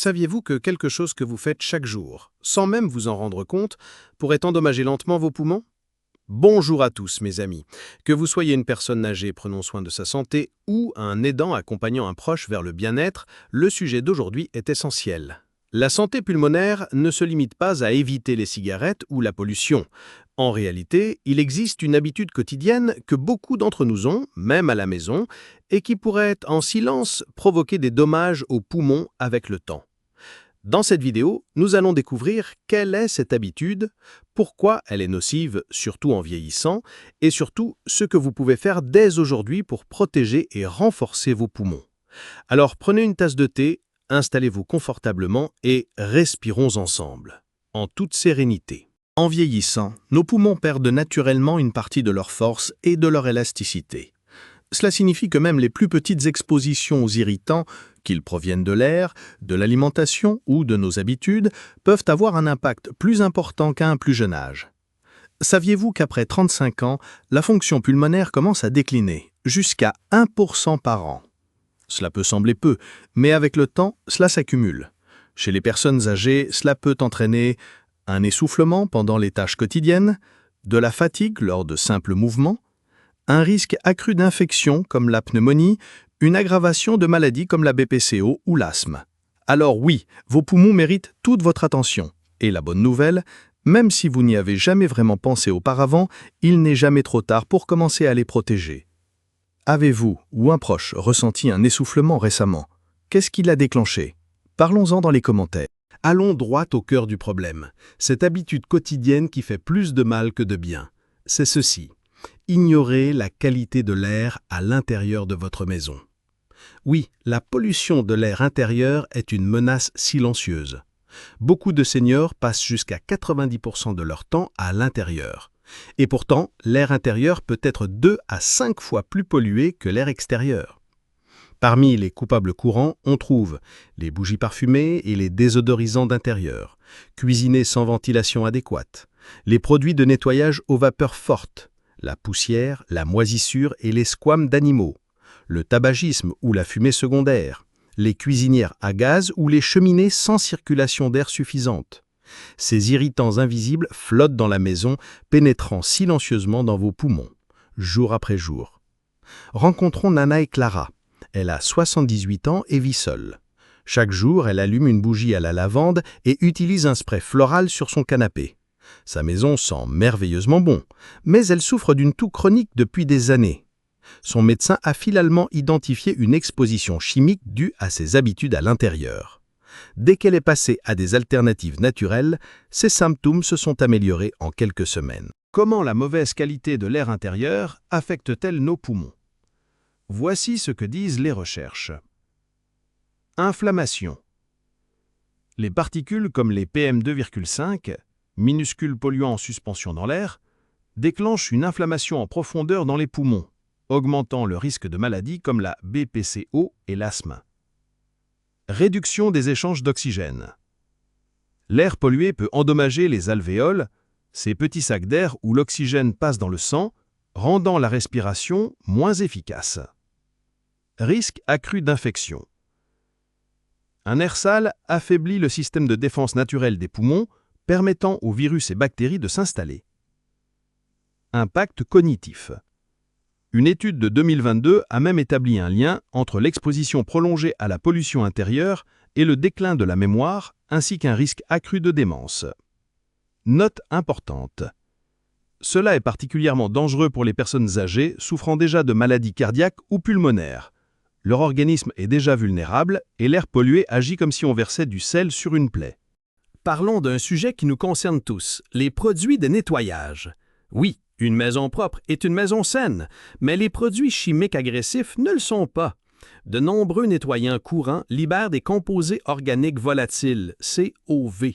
Saviez-vous que quelque chose que vous faites chaque jour, sans même vous en rendre compte, pourrait endommager lentement vos poumons? Bonjour à tous mes amis. Que vous soyez une personne âgée prenant soin de sa santé ou un aidant accompagnant un proche vers le bien-être, le sujet d'aujourd'hui est essentiel. La santé pulmonaire ne se limite pas à éviter les cigarettes ou la pollution. En réalité, il existe une habitude quotidienne que beaucoup d'entre nous ont, même à la maison, et qui pourrait, en silence, provoquer des dommages aux poumons avec le temps. Dans cette vidéo, nous allons découvrir quelle est cette habitude, pourquoi elle est nocive, surtout en vieillissant, et surtout ce que vous pouvez faire dès aujourd'hui pour protéger et renforcer vos poumons. Alors prenez une tasse de thé, installez-vous confortablement et respirons ensemble, en toute sérénité. En vieillissant, nos poumons perdent naturellement une partie de leur force et de leur élasticité. Cela signifie que même les plus petites expositions aux irritants, qu'ils proviennent de l'air, de l'alimentation ou de nos habitudes, peuvent avoir un impact plus important qu'à un plus jeune âge. Saviez-vous qu'après 35 ans, la fonction pulmonaire commence à décliner, jusqu'à 1% par an? Cela peut sembler peu, mais avec le temps, cela s'accumule. Chez les personnes âgées, cela peut entraîner un essoufflement pendant les tâches quotidiennes, de la fatigue lors de simples mouvements, un risque accru d'infection comme la pneumonie, une aggravation de maladies comme la BPCO ou l'asthme. Alors oui, vos poumons méritent toute votre attention. Et la bonne nouvelle, même si vous n'y avez jamais vraiment pensé auparavant, il n'est jamais trop tard pour commencer à les protéger. Avez-vous ou un proche ressenti un essoufflement récemment? Qu'est-ce qui l'a déclenché? Parlons-en dans les commentaires. Allons droit au cœur du problème. Cette habitude quotidienne qui fait plus de mal que de bien. C'est ceci. Ignorez la qualité de l'air à l'intérieur de votre maison. Oui, la pollution de l'air intérieur est une menace silencieuse. Beaucoup de seniors passent jusqu'à 90% de leur temps à l'intérieur. Et pourtant, l'air intérieur peut être 2 à 5 fois plus pollué que l'air extérieur. Parmi les coupables courants, on trouve les bougies parfumées et les désodorisants d'intérieur, cuisinés sans ventilation adéquate, les produits de nettoyage aux vapeurs fortes, la poussière, la moisissure et les squames d'animaux, le tabagisme ou la fumée secondaire, les cuisinières à gaz ou les cheminées sans circulation d'air suffisante. Ces irritants invisibles flottent dans la maison, pénétrant silencieusement dans vos poumons, jour après jour. Rencontrons Nana et Clara. Elle a 78 ans et vit seule. Chaque jour, elle allume une bougie à la lavande et utilise un spray floral sur son canapé. Sa maison sent merveilleusement bon, mais elle souffre d'une toux chronique depuis des années. Son médecin a finalement identifié une exposition chimique due à ses habitudes à l'intérieur. Dès qu'elle est passée à des alternatives naturelles, ses symptômes se sont améliorés en quelques semaines. Comment la mauvaise qualité de l'air intérieur affecte-t-elle nos poumons? Voici ce que disent les recherches. Inflammation. Les particules comme les PM2,5, minuscules polluants en suspension dans l'air, déclenchent une inflammation en profondeur dans les poumons, augmentant le risque de maladies comme la BPCO et l'asthme. Réduction des échanges d'oxygène. L'air pollué peut endommager les alvéoles, ces petits sacs d'air où l'oxygène passe dans le sang, rendant la respiration moins efficace. Risque accru d'infection. Un air sale affaiblit le système de défense naturel des poumons, permettant aux virus et bactéries de s'installer. Impact cognitif. Une étude de 2022 a même établi un lien entre l'exposition prolongée à la pollution intérieure et le déclin de la mémoire, ainsi qu'un risque accru de démence. Note importante. Cela est particulièrement dangereux pour les personnes âgées souffrant déjà de maladies cardiaques ou pulmonaires. Leur organisme est déjà vulnérable et l'air pollué agit comme si on versait du sel sur une plaie. Parlons d'un sujet qui nous concerne tous, les produits de nettoyage. Oui, une maison propre est une maison saine, mais les produits chimiques agressifs ne le sont pas. De nombreux nettoyants courants libèrent des composés organiques volatiles, COV,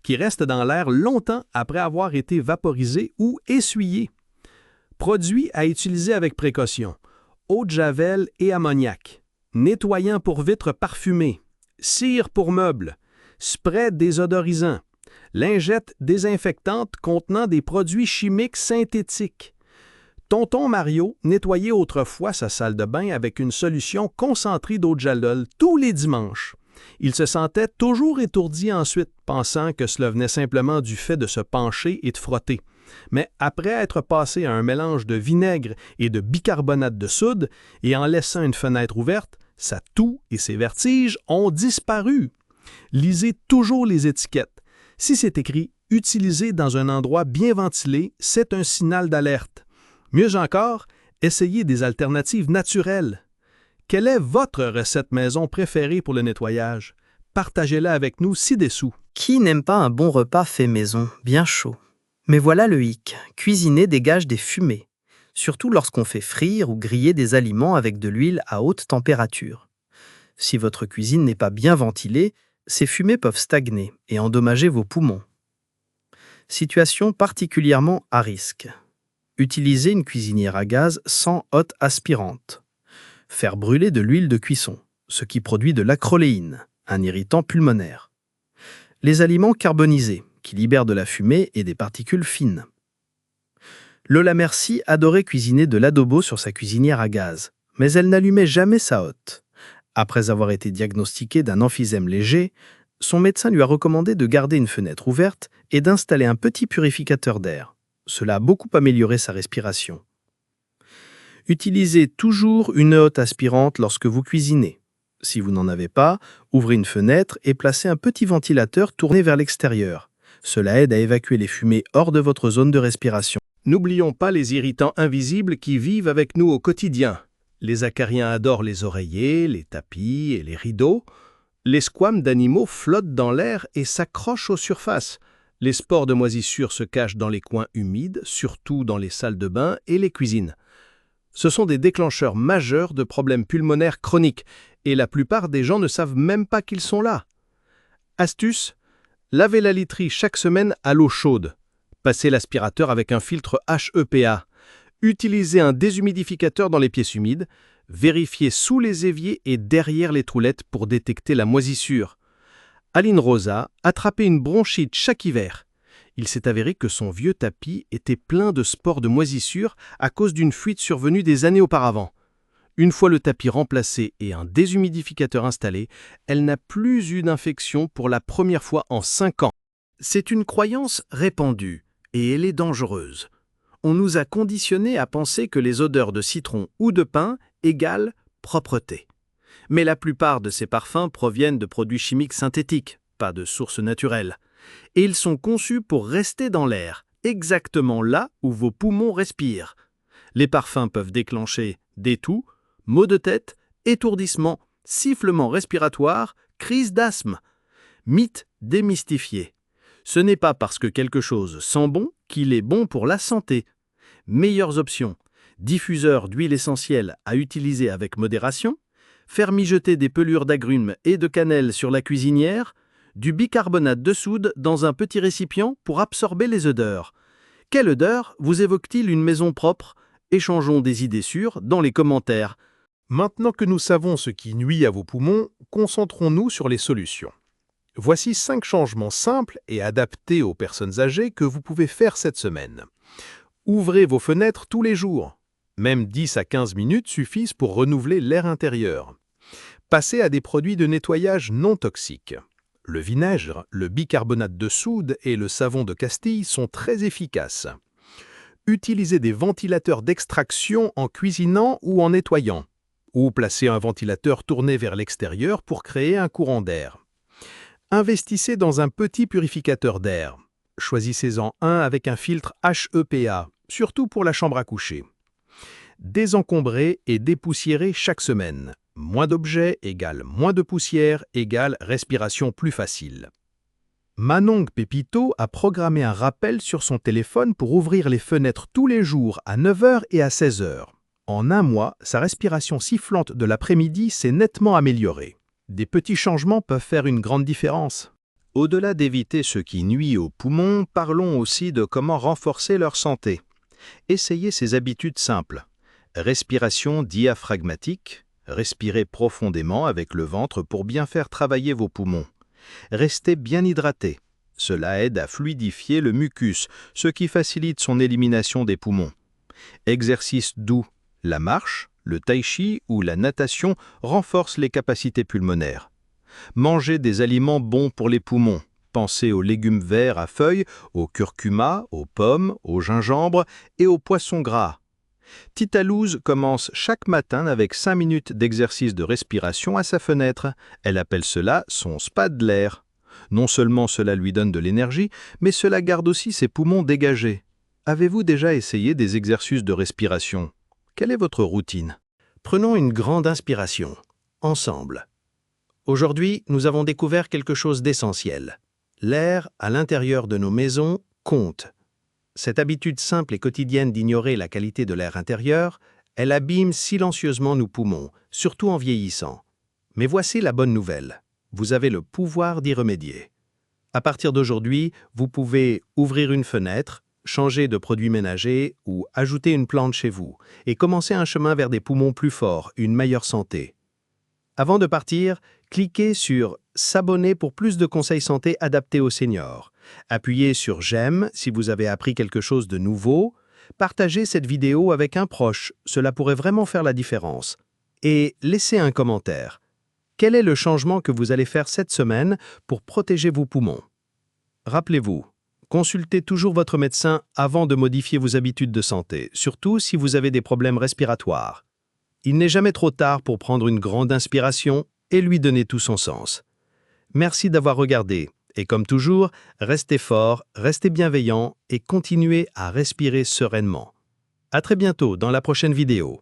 qui restent dans l'air longtemps après avoir été vaporisés ou essuyés. Produits à utiliser avec précaution. Eau de javel et ammoniac, nettoyant pour vitres parfumées, cire pour meubles, spray désodorisant, lingettes désinfectantes contenant des produits chimiques synthétiques. Tonton Mario nettoyait autrefois sa salle de bain avec une solution concentrée d'eau de Jalol tous les dimanches. Il se sentait toujours étourdi ensuite, pensant que cela venait simplement du fait de se pencher et de frotter. Mais après être passé à un mélange de vinaigre et de bicarbonate de soude, et en laissant une fenêtre ouverte, sa toux et ses vertiges ont disparu. Lisez toujours les étiquettes. Si c'est écrit « Utilisé dans un endroit bien ventilé », c'est un signal d'alerte. Mieux encore, essayez des alternatives naturelles. Quelle est votre recette maison préférée pour le nettoyage? Partagez-la avec nous ci-dessous. Qui n'aime pas un bon repas fait maison, bien chaud? Mais voilà le hic, cuisiner dégage des fumées, surtout lorsqu'on fait frire ou griller des aliments avec de l'huile à haute température. Si votre cuisine n'est pas bien ventilée, ces fumées peuvent stagner et endommager vos poumons. Situation particulièrement à risque. Utilisez une cuisinière à gaz sans hotte aspirante. Faire brûler de l'huile de cuisson, ce qui produit de l'acroléine, un irritant pulmonaire. Les aliments carbonisés, qui libèrent de la fumée et des particules fines. Lola Merci adorait cuisiner de l'adobo sur sa cuisinière à gaz, mais elle n'allumait jamais sa hotte. Après avoir été diagnostiquée d'un emphysème léger, son médecin lui a recommandé de garder une fenêtre ouverte et d'installer un petit purificateur d'air. Cela a beaucoup amélioré sa respiration. Utilisez toujours une hotte aspirante lorsque vous cuisinez. Si vous n'en avez pas, ouvrez une fenêtre et placez un petit ventilateur tourné vers l'extérieur. Cela aide à évacuer les fumées hors de votre zone de respiration. N'oublions pas les irritants invisibles qui vivent avec nous au quotidien. Les acariens adorent les oreillers, les tapis et les rideaux. Les squames d'animaux flottent dans l'air et s'accrochent aux surfaces. Les spores de moisissure se cachent dans les coins humides, surtout dans les salles de bain et les cuisines. Ce sont des déclencheurs majeurs de problèmes pulmonaires chroniques et la plupart des gens ne savent même pas qu'ils sont là. Astuce: lavez la literie chaque semaine à l'eau chaude. Passez l'aspirateur avec un filtre HEPA. Utilisez un déshumidificateur dans les pièces humides. Vérifiez sous les éviers et derrière les troulettes pour détecter la moisissure. Aline Rosa attrapait une bronchite chaque hiver. Il s'est avéré que son vieux tapis était plein de spores de moisissure à cause d'une fuite survenue des années auparavant. Une fois le tapis remplacé et un déshumidificateur installé, elle n'a plus eu d'infection pour la première fois en 5 ans. C'est une croyance répandue et elle est dangereuse. On nous a conditionnés à penser que les odeurs de citron ou de pin égale propreté. Mais la plupart de ces parfums proviennent de produits chimiques synthétiques, pas de sources naturelles. Et ils sont conçus pour rester dans l'air, exactement là où vos poumons respirent. Les parfums peuvent déclencher des toux, maux de tête, étourdissements, sifflements respiratoires, crises d'asthme. Mythe démystifié. Ce n'est pas parce que quelque chose sent bon qu'il est bon pour la santé. Meilleures options: diffuseur d'huile essentielle à utiliser avec modération, faire mijoter des pelures d'agrumes et de cannelle sur la cuisinière, du bicarbonate de soude dans un petit récipient pour absorber les odeurs. Quelle odeur vous évoque-t-il une maison propre? Échangeons des idées sûres dans les commentaires. Maintenant que nous savons ce qui nuit à vos poumons, concentrons-nous sur les solutions. Voici 5 changements simples et adaptés aux personnes âgées que vous pouvez faire cette semaine. Ouvrez vos fenêtres tous les jours. Même 10 à 15 minutes suffisent pour renouveler l'air intérieur. Passez à des produits de nettoyage non toxiques. Le vinaigre, le bicarbonate de soude et le savon de Castille sont très efficaces. Utilisez des ventilateurs d'extraction en cuisinant ou en nettoyant. Ou placez un ventilateur tourné vers l'extérieur pour créer un courant d'air. Investissez dans un petit purificateur d'air. Choisissez-en un avec un filtre HEPA, surtout pour la chambre à coucher. Désencombrez et dépoussiérez chaque semaine. Moins d'objets égale moins de poussière égale respiration plus facile. Manong Pépito a programmé un rappel sur son téléphone pour ouvrir les fenêtres tous les jours à 9 h et à 16 h. En un mois, sa respiration sifflante de l'après-midi s'est nettement améliorée. Des petits changements peuvent faire une grande différence. Au-delà d'éviter ce qui nuit aux poumons, parlons aussi de comment renforcer leur santé. Essayez ces habitudes simples. Respiration diaphragmatique. Respirez profondément avec le ventre pour bien faire travailler vos poumons. Restez bien hydraté. Cela aide à fluidifier le mucus, ce qui facilite son élimination des poumons. Exercice doux. La marche, le tai chi ou la natation renforcent les capacités pulmonaires. Mangez des aliments bons pour les poumons. Pensez aux légumes verts à feuilles, au curcuma, aux pommes, au gingembre et aux poissons gras. Tita Luz commence chaque matin avec 5 minutes d'exercice de respiration à sa fenêtre. Elle appelle cela son spa de l'air. Non seulement cela lui donne de l'énergie, mais cela garde aussi ses poumons dégagés. Avez-vous déjà essayé des exercices de respiration? Quelle est votre routine? Prenons une grande inspiration, ensemble. Aujourd'hui, nous avons découvert quelque chose d'essentiel. L'air à l'intérieur de nos maisons compte. Cette habitude simple et quotidienne d'ignorer la qualité de l'air intérieur, elle abîme silencieusement nos poumons, surtout en vieillissant. Mais voici la bonne nouvelle. Vous avez le pouvoir d'y remédier. À partir d'aujourd'hui, vous pouvez ouvrir une fenêtre, changer de produit ménager ou ajouter une plante chez vous et commencer un chemin vers des poumons plus forts, une meilleure santé. Avant de partir, cliquez sur « S'abonner » pour plus de conseils santé adaptés aux seniors. Appuyez sur « J'aime » si vous avez appris quelque chose de nouveau. Partagez cette vidéo avec un proche, cela pourrait vraiment faire la différence. Et laissez un commentaire. Quel est le changement que vous allez faire cette semaine pour protéger vos poumons? Rappelez-vous, consultez toujours votre médecin avant de modifier vos habitudes de santé, surtout si vous avez des problèmes respiratoires. Il n'est jamais trop tard pour prendre une grande inspiration et lui donner tout son sens. Merci d'avoir regardé et comme toujours, restez fort, restez bienveillant et continuez à respirer sereinement. À très bientôt dans la prochaine vidéo.